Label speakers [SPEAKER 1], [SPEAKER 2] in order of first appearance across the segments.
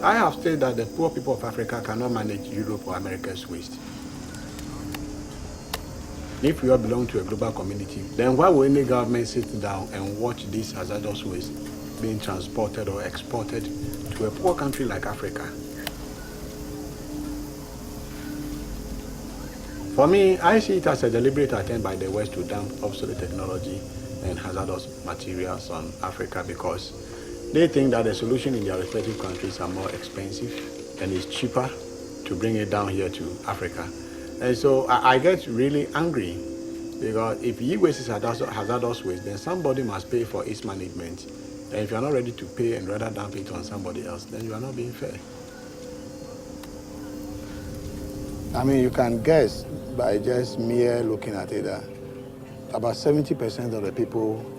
[SPEAKER 1] I have said that the poor people of Africa cannot manage Europe or America's waste. If we all belong to a global community, then why will any government sit down and watch this hazardous waste being transported or exported to a poor country like Africa? For me, I see it as a deliberate attempt by the West to dump obsolete technology and hazardous materials on Africa because they think that the solution in their respective countries are more expensive and it's cheaper to bring it down here to Africa. And so I get really angry because if e-waste is hazardous waste, then somebody must pay for its management. And if you're not ready to pay and rather dump it on somebody else, then you are not being fair. I mean, you can guess by just mere looking at it that about 70% of the people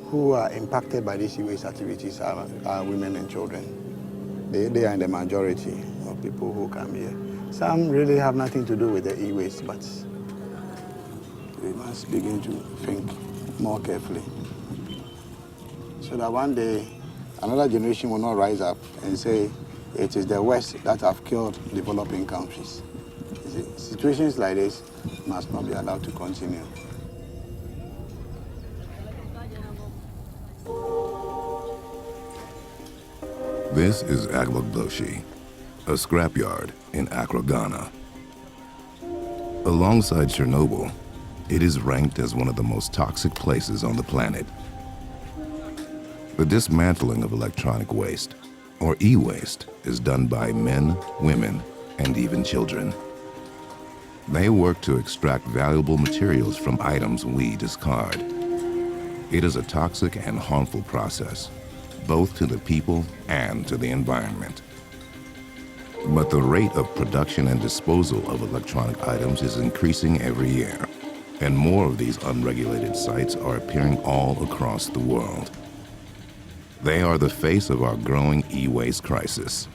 [SPEAKER 1] who are impacted by these e-waste activities are women and children. They are in the majority of people who come here. Some really have nothing to do with the e-waste, but we must begin to think more carefully so that one day another generation will not rise up and say it is the West that have killed developing countries. Situations like this must not be allowed to continue.
[SPEAKER 2] This is Agbogbloshie, a scrapyard in Accra, Ghana. Alongside Chernobyl, it is ranked as one of the most toxic places on the planet. The dismantling of electronic waste, or e-waste, is done by men, women, and even children. They work to extract valuable materials from items we discard. It is a toxic and harmful process, both to the people and to the environment. But the rate of production and disposal of electronic items is increasing every year, and more of these unregulated sites are appearing all across the world. They are the face of our growing e-waste crisis.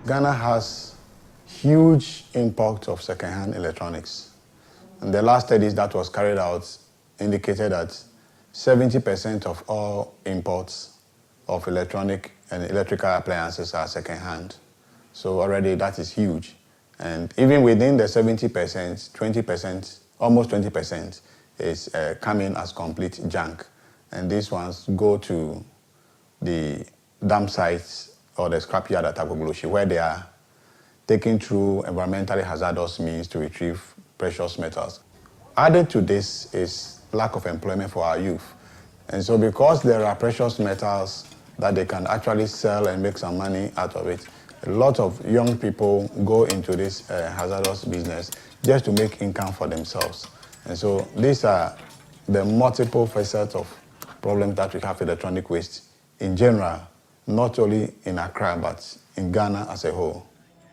[SPEAKER 1] Ghana has huge import of second-hand electronics. And the last studies that was carried out indicated that 70% of all imports of electronic and electrical appliances are second-hand. So already that is huge. And even within the 70%, 20%, almost 20% is coming as complete junk. And these ones go to the dump sites or the scrapyard at Agbogbloshie, where they are taken through environmentally hazardous means to retrieve precious metals. Added to this is lack of employment for our youth. And so because there are precious metals that they can actually sell and make some money out of it, a lot of young people go into this hazardous business just to make income for themselves. And so these are the multiple facets of problems that we have with electronic waste in general, not only in Accra, but in Ghana as a whole.